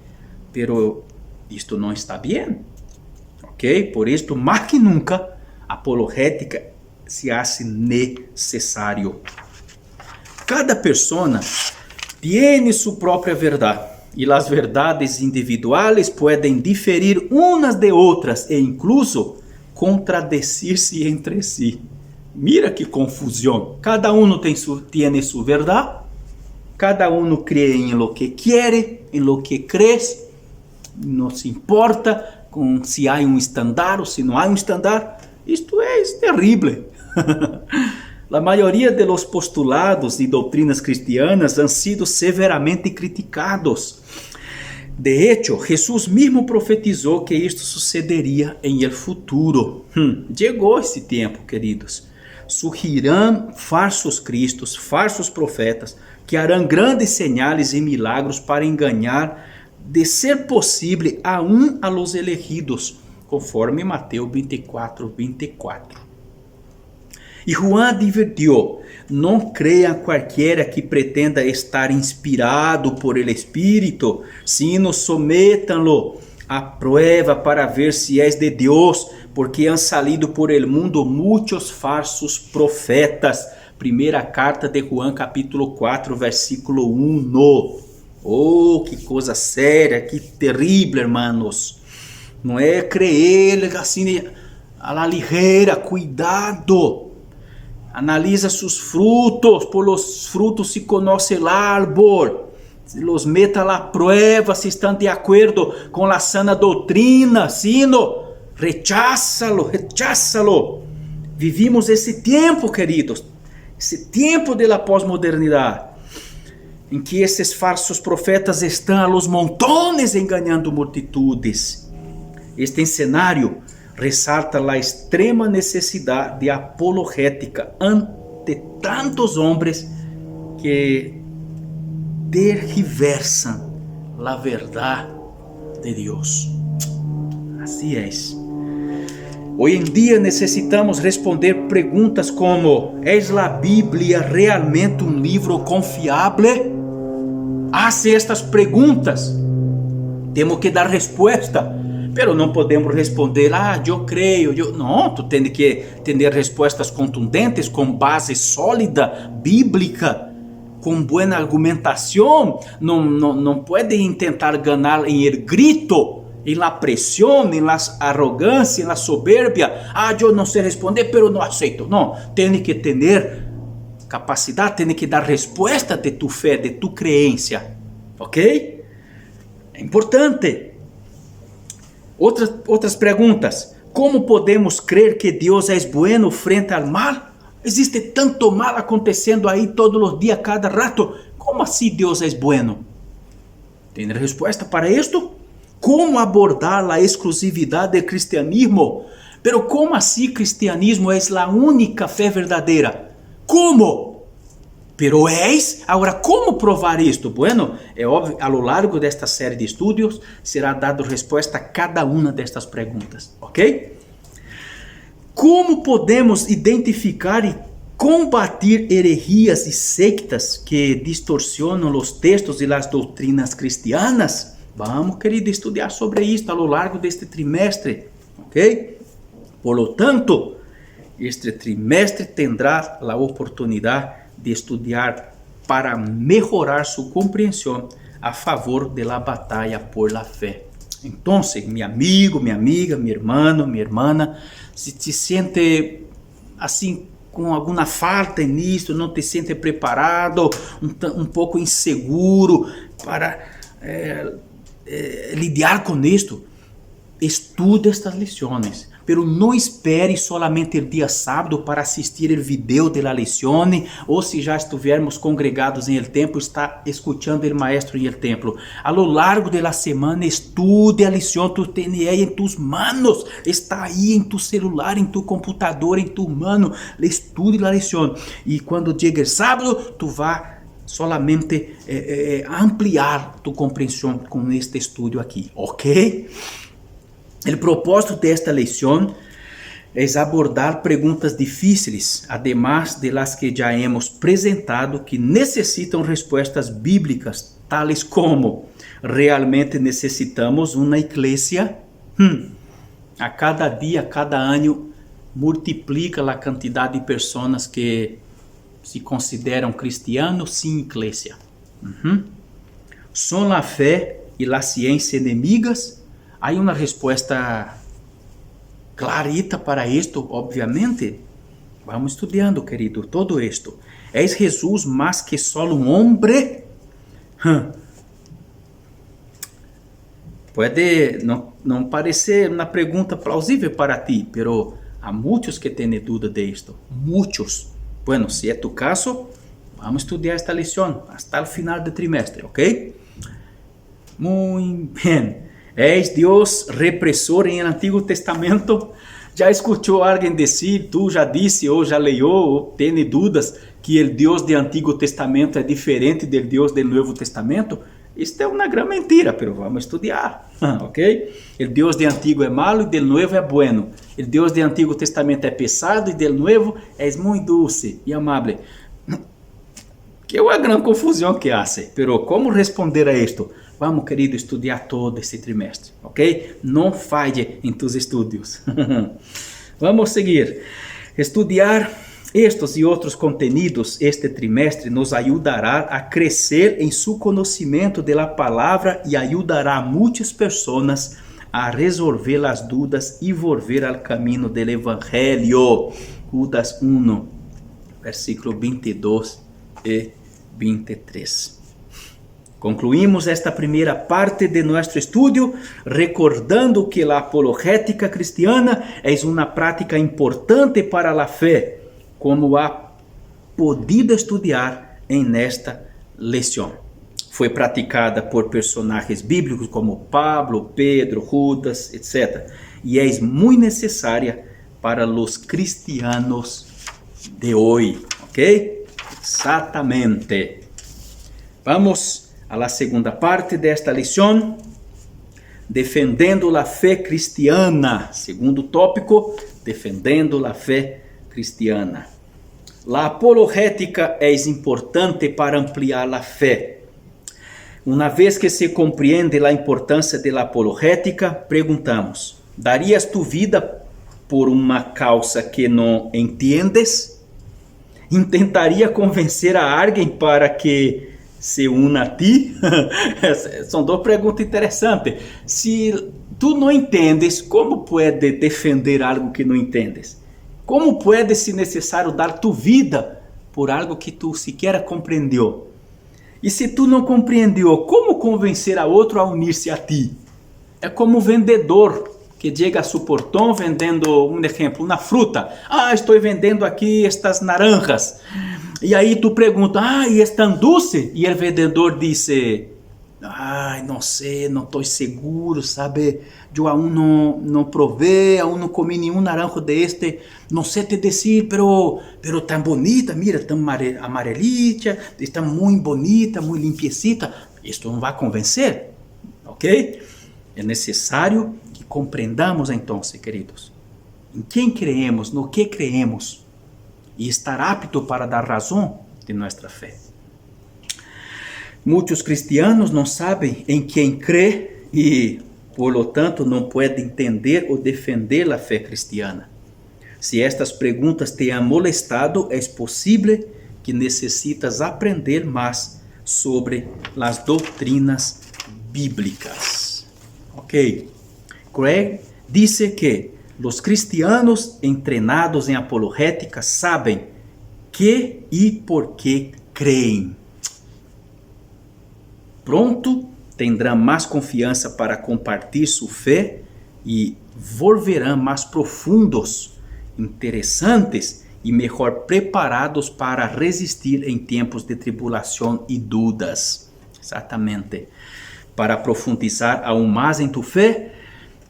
pero isto não está bem. Ok? Por isso, mais que nunca, a apologética se hace necessário. Cada pessoa tem sua própria verdade. E as verdades individuais podem diferir umas de outras e incluso contradecir-se entre si. Mira que confusão. Cada um tem sua verdade. Cada um crê em lo que quer, em lo que crê. Não se importa com se há estándar ou se não há estándar. Isto é terrível. A maioria de los postulados e doutrinas cristianas han sido severamente criticados. De hecho, Jesús mesmo profetizou que isto sucederia em el futuro. Chegou esse tempo, queridos. Surgirão falsos cristos, falsos profetas, que harão grandes señales e milagros para enganar, de ser possível, aún a los elegidos, conforme Mateus 24:24. E Juan advertiu: não creia qualquer que pretenda estar inspirado por el Espírito, sino sométanlo a prueba para ver se és de Deus, porque han salido por el mundo muitos falsos profetas. Primeira carta de Juan, capítulo 4, versículo 1. Oh, que coisa séria, que terrível, hermanos. Não é crer assim a la ligera, cuidado. Analisa seus frutos, por los frutos se conoce el árbol. se los meta a la prueba, si están de acuerdo con la sana doctrina, sino recházalo, recházalo. Vivimos esse tempo, queridos, esse tempo de la pós-modernidade, em que esses falsos profetas estão a los montones enganando multitudes. Este cenário ressalta a extrema necessidade de apologética ante tantos homens que tergiversan a verdade de Deus. Assim é. Hoje em dia necessitamos responder perguntas como: ¿É a Bíblia realmente um livro confiável? Hace estas perguntas. Temos que dar resposta, pero não podemos responder: eu creio. Não, tu tens que ter respostas contundentes, com base sólida, bíblica, com boa argumentação. Não pode tentar ganhar em el grito, em la pressão, em la arrogância, em la soberbia. Eu não sei responder, pero não aceito. Não, tem que ter capacidade, tem que dar resposta de tu fé, de tu crença, ok? É importante. Outras perguntas: como podemos crer que Deus é bueno frente ao mal? Existe tanto mal acontecendo aí todos os dias, cada rato. Como assim Deus é bueno? Tem resposta para isto? Como abordar a exclusividade do cristianismo? Pero como assim cristianismo é a única fé verdadeira? Como? Pero agora, como provar isto? Bueno, é óbvio, a lo largo desta série de estudos será dado resposta a cada uma destas perguntas, ok? Como podemos identificar e combater heresias e sectas que distorcionam os textos e as doutrinas cristianas? Vamos, querido, estudar sobre isto a lo largo deste trimestre, ok? Por lo tanto, este trimestre tendrá a oportunidade de estudar para melhorar sua compreensão a favor da batalha por la fé. Então, meu amigo, minha amiga, meu irmão, minha irmã, se te sente assim com alguma falta nisso, não te sente preparado, um pouco inseguro para lidiar com isto, estude estas lições. Pero não espere solamente o dia sábado para assistir o vídeo da lição, ou se já estivermos congregados em el templo, está escutando o maestro em el templo. A lo largo da semana, estude a lição, tu tens em tus manos, está aí em tu celular, em tu computador, em tu mano, estude a lição. E quando chega o sábado, tu vai solamente ampliar tu compreensão com este estudo aqui, ok? O propósito desta lição é abordar perguntas difíceis, además de las que já hemos apresentado, que necessitam respostas bíblicas, tales como: realmente necessitamos uma igreja? A cada dia, a cada ano, multiplica a quantidade de pessoas que se consideram cristianos sem igreja. São a fé e a ciência inimigas? Há uma resposta clarita para isto, obviamente. Vamos estudando, querido, todo isto. ¿É Jesus mais que só um homem? Pode não parecer uma pergunta plausível para ti, pero há muitos que têm dúvida de isto. Muitos. Bueno, se é tu caso, vamos estudar esta lição até o final do trimestre, ok? Muito bem. ¿És Deus repressor em Antigo Testamento? Já escutou alguém dizer, tu já disse ou já leu ou tem dúvidas que o Deus do Antigo Testamento é diferente do Deus do Novo Testamento? Isto é uma grande mentira, mas vamos estudar, ok? O Deus do Antigo é malo e do Novo é bueno. O Deus do Antigo Testamento é pesado e do Novo é muito doce e amável. Que é uma grande confusão que hace, pero como responder a isto? Vamos, querido, estudar todo esse trimestre, ok? Não falhe em tus estudos. Vamos seguir. Estudar estes e outros conteúdos este trimestre nos ajudará a crescer em seu conhecimento da palavra e ajudará a muitas pessoas a resolver as dúvidas e volver ao caminho do Evangelho. Judas 1, versículo 22 e 23. Concluímos esta primeira parte de nosso estudo recordando que a apologética cristiana é uma prática importante para a fé, como ha podido estudar em esta lição. Foi praticada por personagens bíblicos como Pablo, Pedro, Judas, etc. E é muito necessária para os cristianos de hoje, ok? Exatamente. Vamos a la segunda parte desta lição, defendendo a fé cristiana. Segundo tópico, defendendo a fé cristiana. A apologética é importante para ampliar a fé. Uma vez que se compreende a importância da apologética, perguntamos: darias tu vida por uma causa que não entiendes? Intentaria convencer a alguém para que se una a ti? São duas perguntas interessantes. Se tu não entendes, como pode defender algo que não entendes? Como pode, se necessário, dar tu vida por algo que tu sequer compreendeu? E se tu não compreendeu, como convencer a outro a unir-se a ti? É como um vendedor que chega a seu portão vendendo, um exemplo, uma fruta. Estou vendendo aqui estas naranjas. E aí tu pergunta, e estão doce? E o vendedor disse, não sei, não estou seguro, sabe? Eu aún não provei, aún não comi nenhum naranjo deste. Não sei te dizer, pero tão bonita, mira, tão amarelita, está muito bonita, muito limpiecita. Isto não vai convencer, ok? É necessário que compreendamos então, queridos, em quem creemos, no que creemos, e estar apto para dar razão de nossa fé. Muitos cristianos não sabem em quem crê e, por lo tanto, não podem entender ou defender a fé cristiana. Se estas perguntas te han molestado, é possível que necessitas aprender mais sobre as doutrinas bíblicas. Ok. Craig disse que os cristianos entrenados em apologética sabem que e por que creem. Pronto, terão mais confiança para compartilhar sua fé e volverão mais profundos, interessantes e melhor preparados para resistir em tempos de tribulação e dúvidas. Exatamente. Para profundizar aún mais em tu fé,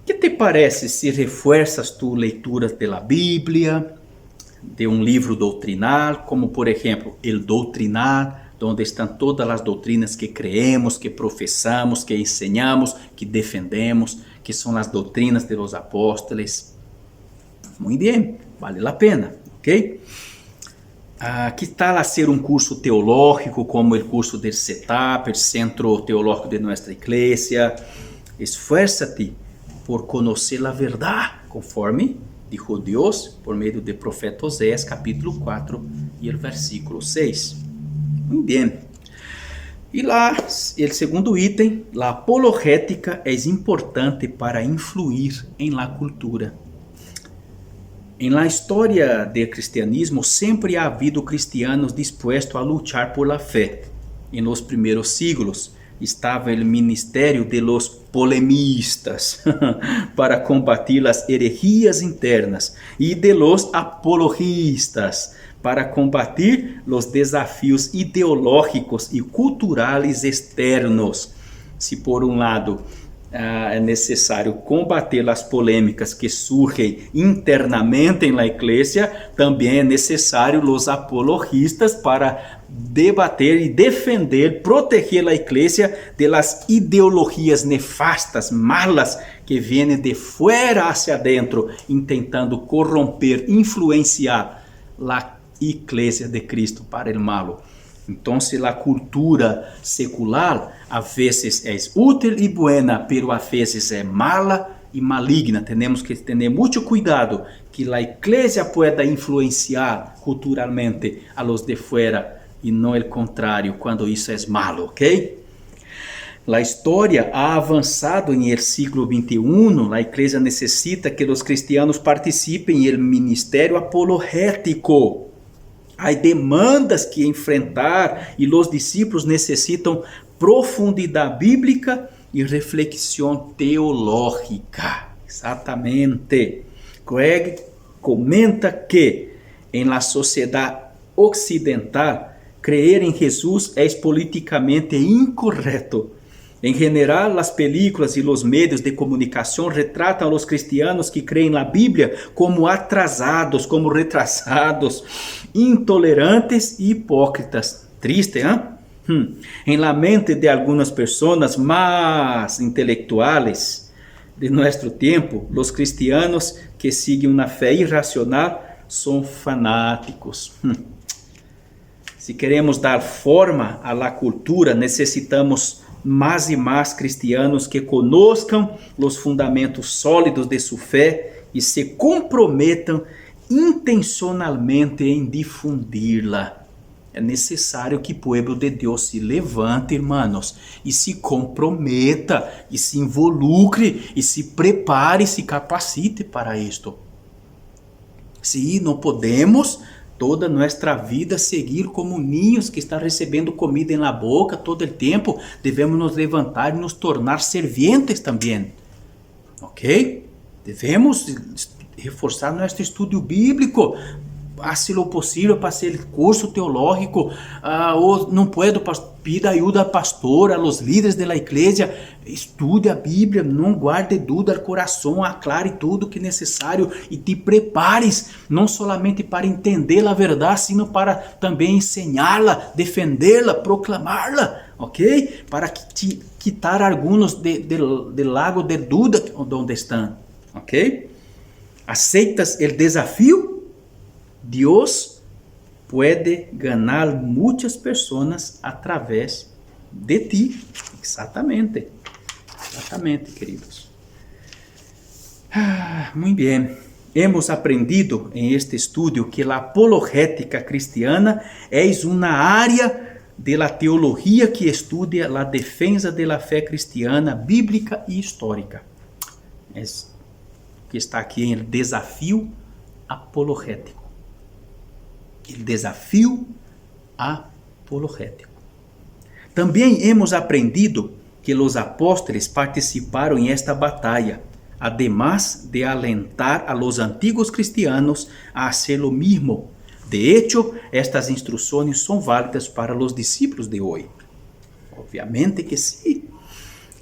que te parece se reforças tu leitura da Bíblia, de um livro doutrinal, como por exemplo, El Doutrinal, onde estão todas as doutrinas que creemos, que professamos, que ensinamos, que defendemos, que são as doutrinas de los apóstoles. Muito bem, vale a pena, ok? Que tal fazer um curso teológico, como o curso del CETAP, o Centro Teológico de nossa Igreja? Esfuerza-te por conhecer a verdade, conforme dijo Deus por meio do profeta Oséias, capítulo 4 e o versículo 6. Muito bem. E lá, o segundo item, a apologética é importante para influir em la cultura. Em la história do cristianismo, sempre ha havido cristianos dispostos a lutar por la fé. Em los primeiros siglos, estava o ministério de los polemistas para combater as herejias internas e de los apologistas para combater os desafios ideológicos e culturais externos. Se por um lado é necessário combater as polêmicas que surgem internamente na igreja, também é necessário os apologistas para debater e defender, proteger a igreja das ideologias nefastas, malas, que vêm de fora hacia dentro, tentando corromper, influenciar a igreja de Cristo para o malo. Então, a cultura secular a vezes é útil e buena, pero a vezes é mala e maligna. Temos que ter muito cuidado que a igreja pueda influenciar culturalmente a los de fora e não o contrário, quando isso é malo, ok? A história ha avançado em el siglo XXI. A igreja necessita que os cristianos participem em el ministério apologético. Há demandas que enfrentar e os discípulos necessitam profundidade bíblica e reflexão teológica. Exatamente. Craig comenta que em la sociedade ocidental, creer em Jesus é políticamente incorreto. Em geral, as películas e os meios de comunicação retratam os cristianos que creem na Bíblia como atrasados, como retrasados, intolerantes e hipócritas. Triste, hein? Em la mente de algumas pessoas mais intelectuais de nosso tempo, os cristianos que seguem uma fé irracional são fanáticos. Se queremos dar forma à la cultura, necessitamos mais e mais cristianos que conozcam os fundamentos sólidos de sua fé e se comprometam intencionalmente em difundi-la. É necessário que o povo de Deus se levante, irmãos, e se comprometa, e se involucre, e se prepare, e se capacite para isto. Se não podemos toda nossa vida seguir como ninhos que estão recebendo comida na boca todo o tempo, devemos nos levantar e nos tornar servientes também. Ok? Devemos reforçar nosso estudo bíblico. Faça o possível para ser curso teológico, ou não puedo, pida ajuda ao pastor, aos líderes da igreja, estude a Bíblia, não guarde dúvida ao coração, aclare tudo que é necessário e te prepares, não somente para entender a verdade, sino para também ensiná-la, defendê-la, proclamá-la, ok? Para quitar alguns do lago de dúvida onde estão, ok? Aceitas o desafio? Deus pode ganhar muitas pessoas através de ti. Exatamente, queridos. Muito bem. Hemos aprendido em este estudo que a apologética cristiana é uma área da teologia que estuda a defesa da fé cristiana, bíblica e histórica. É que está aqui em desafio apologético. O desafio apologético. Também hemos aprendido que os apóstolos participaram em esta batalha, además de alentar a los antigos cristianos a hacer lo mismo. De hecho, estas instruções são válidas para os discípulos de hoje. Obviamente que sim.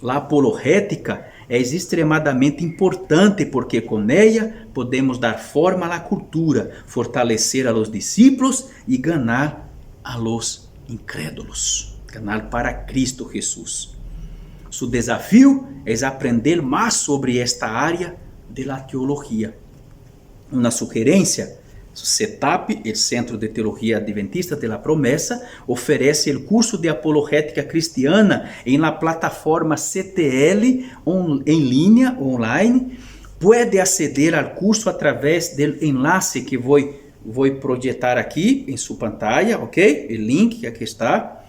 A apologética é extremadamente importante porque com ela podemos dar forma à cultura, fortalecer a los discípulos e ganhar a los incrédulos, ganhar para Cristo Jesus. Su desafio é aprender mais sobre esta área da teologia. Uma sugerência: CETAP, o Centro de Teologia Adventista de la Promessa, oferece o curso de apologética cristiana em la plataforma CTL em linha, online. Pode aceder ao curso através do enlace que vou projetar aqui em sua pantalla, ok? O link que aqui está.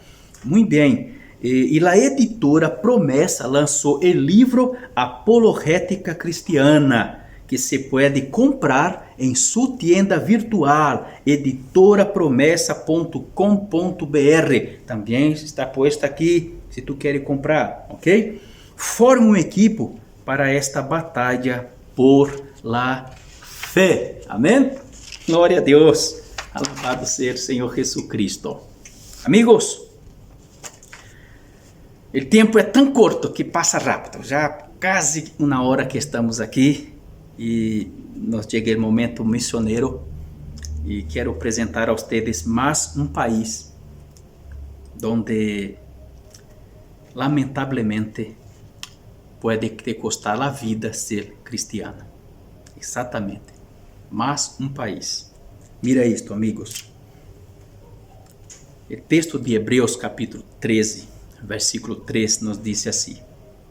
Muito bem. E a editora Promessa lançou o livro Apologética Cristiana, que se pode comprar em sua tienda virtual, editorapromessa.com.br. Também está posto aqui, se tu queres comprar, ok? Forme um equipo para esta batalha por la fé. Amém? Glória a Deus. Alabado seja o Senhor Jesucristo. Amigos, o tempo é tão curto que passa rápido. Já quase uma hora que estamos aqui e nos chega o momento missioneiro e quero apresentar a vocês mais um país onde lamentavelmente pode te custar a vida ser cristiano. Exatamente. Mais um país. Mira isto, amigos. O texto de Hebreus capítulo 13, versículo 3 nos diz assim: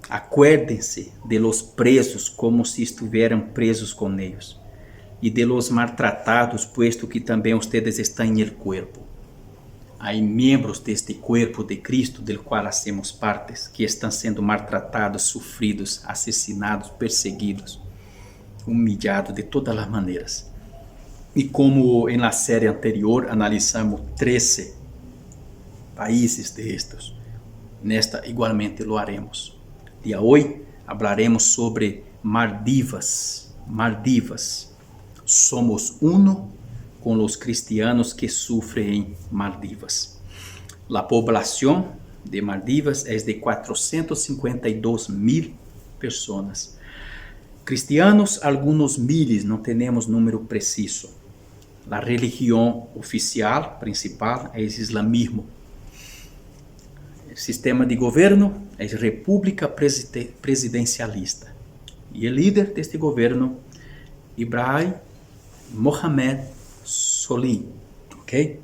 acuérdense de los presos como se estuvieran presos con ellos, y de los maltratados, puesto que também ustedes están en el cuerpo. Hay miembros de este cuerpo de Cristo, del cual hacemos partes, que están sendo maltratados, sufridos, asesinados, perseguidos, humillados de todas as maneiras. E como na série anterior analisamos 13 países destes, nesta igualmente lo haremos. Dia hoje hablaremos sobre Maldivas. Maldivas. Somos uno con los cristianos que sufren en Maldivas. La población de Maldivas es de 452.000 personas. Cristianos, algunos miles, no tenemos número preciso. La religión oficial principal es islamismo. El sistema de gobierno es república presidencialista. Y el líder de este gobierno, Ibrahim Mohamed Solih. ¿Okay?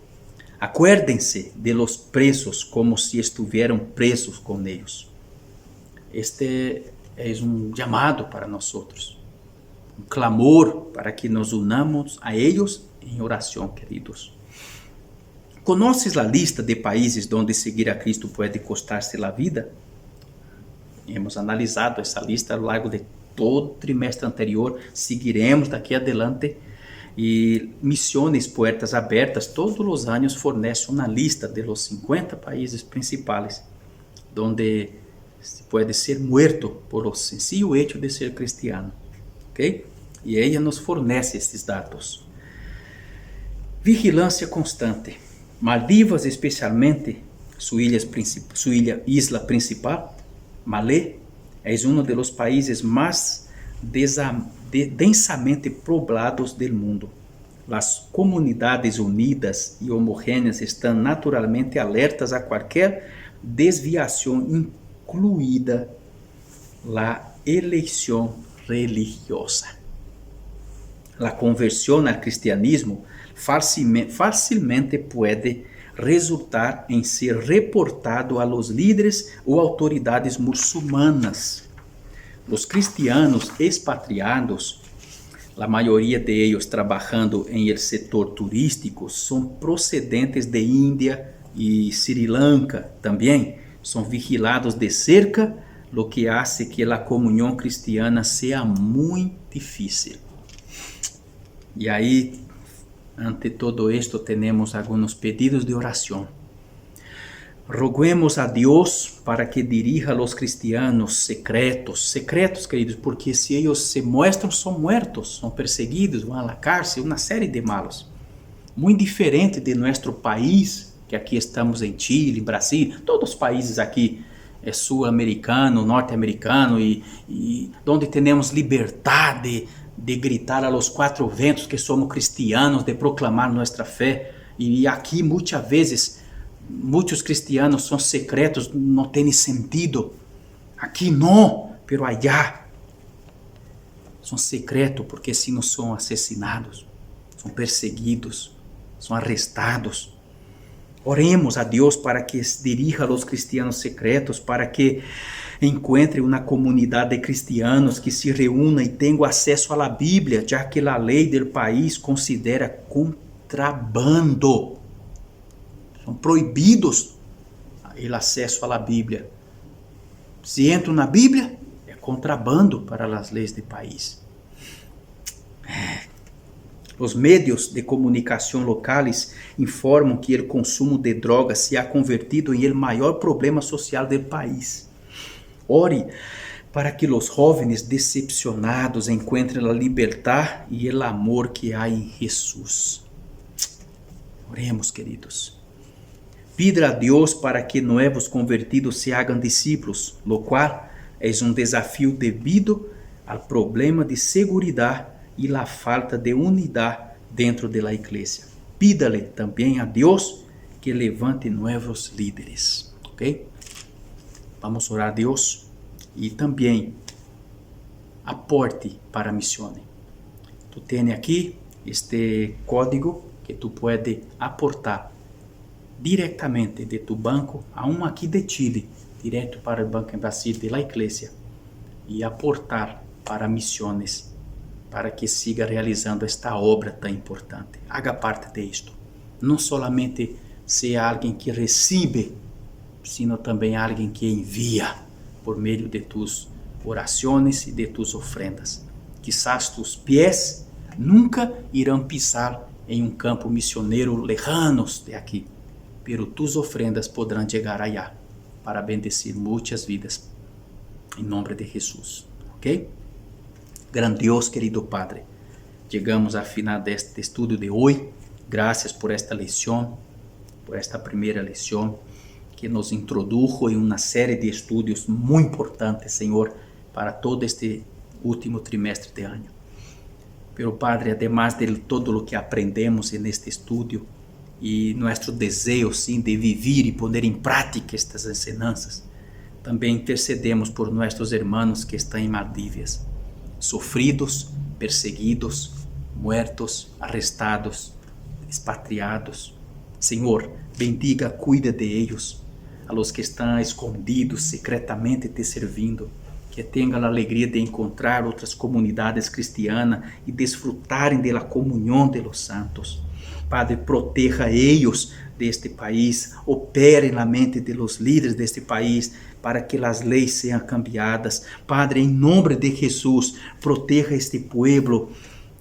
Acuérdense de los presos como si estuvieran presos con ellos. Este es un llamado para nosotros, un clamor para que nos unamos a ellos en oración, queridos. ¿Conoces la lista de países donde seguir a Cristo puede costarse la vida? Hemos analisado essa lista a lo largo de todo o trimestre anterior, seguiremos daqui adelante. E Missões Puertas Abertas todos os anos fornece uma lista de los 50 países principais, onde se pode ser muerto por o sencillo hecho de ser cristiano. ¿Okay? E ela nos fornece esses dados. Vigilância constante. Maldivas, especialmente sua isla principal, Malé, é um dos países mais densamente poblados do mundo. As comunidades unidas e homogêneas estão naturalmente alertas a qualquer desviação, incluída a eleição religiosa. A conversão ao cristianismo facilmente pode resultar em ser reportado a los líderes ou autoridades muçulmanas. Os cristianos expatriados, a maioria de ellos trabalhando em el setor turístico, são procedentes de Índia e Sri Lanka também. São vigilados de cerca, lo que hace que a comunhão cristiana seja muito difícil. E aí, ante todo esto, temos alguns pedidos de oração. Roguemos a Deus para que dirija a los cristianos secretos, queridos, porque se eles se mostram, são muertos, são perseguidos, vão à la cárcel, uma série de malos. Muito diferente de nosso país, que aqui estamos em Chile, Brasil, todos os países aqui sul-americano, norte-americano, e onde temos liberdade de gritar a los quatro ventos que somos cristianos, de proclamar nossa fé. E aqui muitas vezes muitos cristianos são secretos, não tem sentido. Aqui não, pero allá são secretos porque assim não são assassinados, são perseguidos, são arrestados. Oremos a Deus para que dirija a los cristianos secretos, para que encontre uma comunidade de cristianos que se reúna e tenha acesso à Bíblia, já que a lei do país considera contrabando. São proibidos o acesso à Bíblia. Se entram na Bíblia, é contrabando para as leis do país. Os meios de comunicação locais informam que o consumo de drogas se ha convertido em el maior problema social do país. Ore para que os jovens decepcionados encontrem a liberdade e o amor que há em Jesus. Oremos, queridos. Pida a Deus para que novos convertidos se hagan discípulos, lo qual é um desafio devido ao problema de segurança e la falta de unidade dentro de la igreja. Pídale também a Deus que levante novos líderes. ¿Ok? Vamos orar a Deus e também aporte para a missão. Tu tens aqui este código que tu pode aportar diretamente de tu banco a aqui de Chile, direto para o Banco em Brasil de la igreja, e aportar para missões, para que siga realizando esta obra tão importante. Haga parte de isto. Não solamente seja alguém que recebe, sino também alguém que envia por meio de tus orações e de tus ofrendas. Quizás tus pies nunca irão pisar em um campo missioneiro lejanos de aqui, pero tus ofrendas poderão chegar allá para bendecir muitas vidas, em nome de Jesus, ok? Grandioso, querido Padre, chegamos ao final deste estudo de hoje. Graças por esta lição, por esta primeira lição que nos introdujo em uma série de estudos muito importantes, Senhor, para todo este último trimestre de ano. Pero Padre, además de todo o que aprendemos neste estudo e nosso desejo sim de viver e poner em prática estas ensinanças, também intercedemos por nossos irmãos que estão em Maldívias, sofridos, perseguidos, muertos, arrestados, expatriados. Senhor, bendiga, cuida de eles, a los que estão escondidos secretamente te servindo, que tenham a alegria de encontrar outras comunidades cristianas e desfrutarem da comunhão de los santos. Padre, proteja eles deste país, opere na mente de los líderes deste país, para que as leis sejam cambiadas. Padre, em nome de Jesus, proteja este pueblo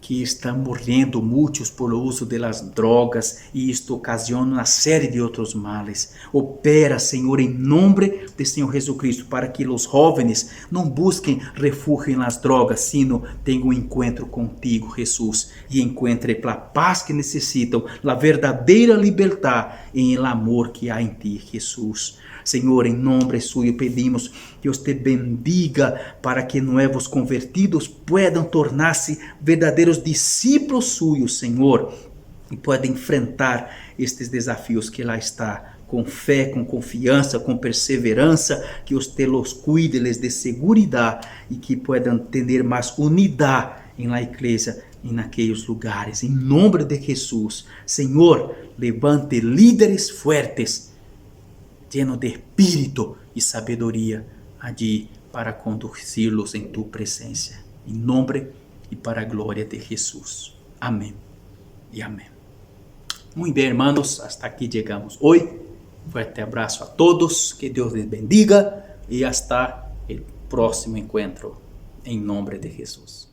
que está morrendo muitos por uso de las drogas e isto ocasiona uma série de outros males. Opera, Senhor, em nome de Senhor Jesucristo, para que os jovens não busquem refúgio nas drogas, sino tenham um encontro contigo, Jesus, e encontrem a paz que necessitam, a verdadeira liberdade em el amor que há em ti, Jesus. Senhor, em nome suyo pedimos que Deus te bendiga para que novos convertidos puedan tornar-se verdadeiros discípulos suyos, Senhor, e puedan enfrentar estes desafios que lá está, com fé, com confiança, com perseverança, que Deus te los cuide, les dê seguridade e que puedan ter mais unidade em la igreja, em aqueles lugares. Em nome de Jesus, Senhor, levante líderes fuertes, lleno de espírito e sabedoria allí para conduzi-los em tu presença. Em nome e para a glória de Jesus. Amém e amém. Muito bem, hermanos, hasta aqui chegamos hoje. Fuerte abraço a todos, que Deus les bendiga e hasta o próximo encontro. Em nome de Jesus.